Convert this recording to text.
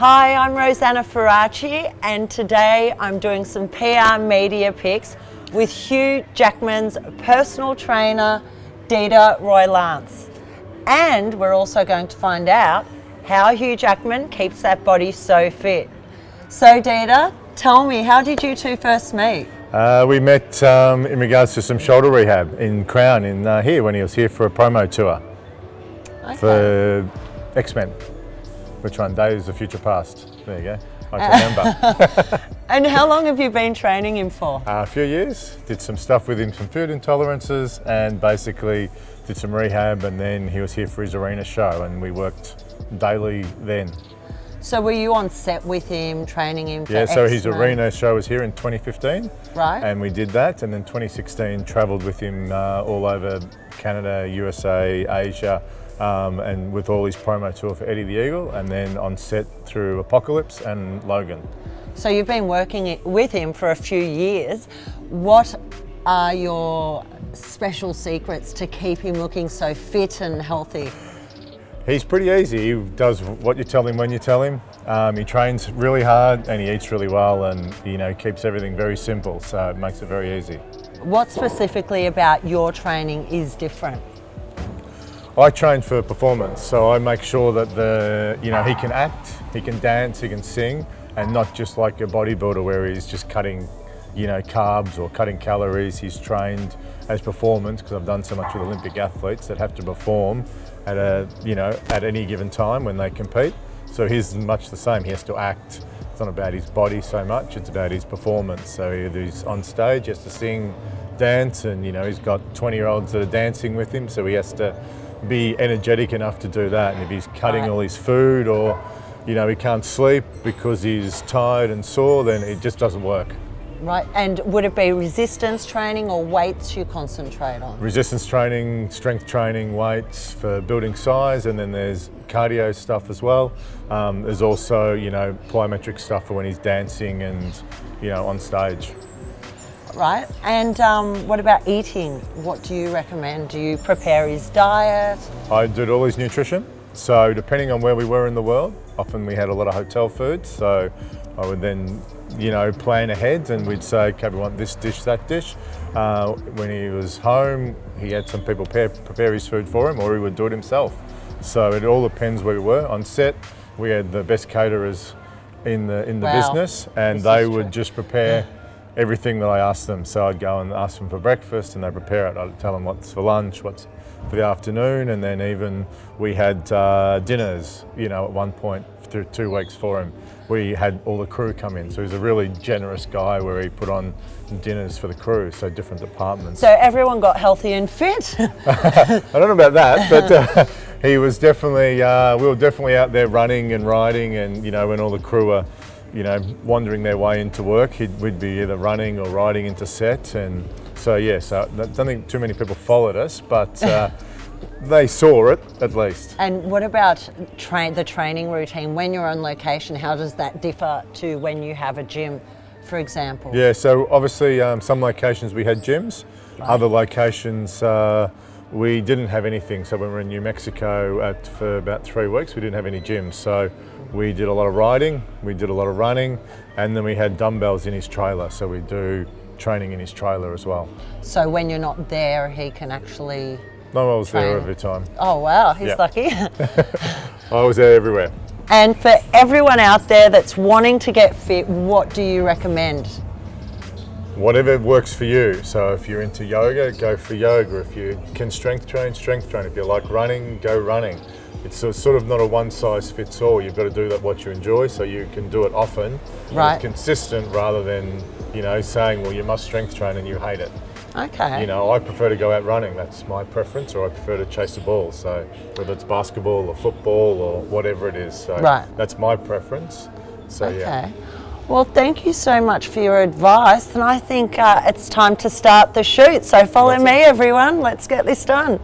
Hi, I'm Rosanna Faraci, and today I'm doing some PR media pics with HUGH JACKMANS personal trainer, Dita Roy-Lance. And we're also going to find out how HUGH JACKMAN keeps that body so fit. So Dita, tell me, how did you two first meet? We met in regards to some shoulder rehab in Crown here when he was here for a promo tour for Xmen. Which one? Days of Future Past. There you go. I can remember. And how long have you been training him for? A few years. Did some stuff with him, some food intolerances, and basically did some rehab, and then he was here for his arena show and we worked daily then. So were you on set with him, training him for so Xmen? his arena show was here in 2015. Right. And we did that, and then 2016 travelled with him all over Canada, USA, Asia, and with all his promo tour for Eddie the Eagle, and then on set through Apocalypse and Logan. So you've been working with him for a few years. What are your special secrets to keep him looking so fit and healthy? He's pretty easy. He does what you tell him when you tell him. He trains really hard and he eats really well, and keeps everything very simple, so it makes it very easy. What specifically about your training is different? I train for performance, so I make sure that he can act, he can dance, he can sing, and not just like a bodybuilder where he's just cutting carbs or cutting calories. He's trained as performance, because I've done so much with Olympic athletes that have to perform at at any given time when they compete. So he's much the same. He has to act. It's not about his body so much, it's about his performance. So he's on stage, he has to sing, dance, and he's got 20-year-olds that are dancing with him, so he has to be energetic enough to do that. And if he's cutting all his food, or he can't sleep because he's tired and sore, then it just doesn't work. Right, and would it be resistance training or weights you concentrate on? Resistance training, strength training, weights for building size, and then there's cardio stuff as well. There's also, plyometric stuff for when he's dancing and, on stage. Right, and what about eating? What do you recommend? Do you prepare his diet? I did all his nutrition. So depending on where we were in the world, often we had a lot of hotel food. So I would then, plan ahead, and we'd say, okay, we want this dish, that dish. When he was home, he had some people prepare his food for him, or he would do it himself. So it all depends where we were. On set, we had the best caterers in the business, and they would just prepare everything that I asked them. So I'd go and ask them for breakfast and they prepare it. I'd tell them what's for lunch, what's for the afternoon, and then even we had dinners, at one point through 2 weeks for him. We had all the crew come in. So he's a really generous guy where he put on dinners for the crew, so different departments. So everyone got healthy and fit? I don't know about that, but he was definitely, we were definitely out there running and riding, and when all the crew were wandering their way into work, we'd be either running or riding into set. And so I don't think too many people followed us, but they saw it at least. And what about the training routine? When you're on location, how does that differ to when you have a gym, for example? Yeah, so obviously some locations we had gyms, other locations we didn't have anything. So when we were in New Mexico for about 3 weeks, we didn't have any gyms. So we did a lot of riding, we did a lot of running, and then we had dumbbells in his trailer. So we do training in his trailer as well. So when you're not there, he can actually No, I was train. there every time. Oh wow, he's lucky. I was there everywhere. And for everyone out there that's wanting to get fit, what do you recommend? Whatever works for you. So if you're into yoga, go for yoga. If you can strength train, strength train. If you like running, go running. It's sort of not a one size fits all. You've got to do that what you enjoy, so you can do it often. Right. It's consistent rather than, saying, well, you must strength train and you hate it. Okay. I prefer to go out running. That's my preference, or I prefer to chase a ball. So whether it's basketball or football or whatever it is. So that's my preference. So okay. Well, thank you so much for your advice, and I think it's time to start the shoot. So follow me, everyone. Let's get this done.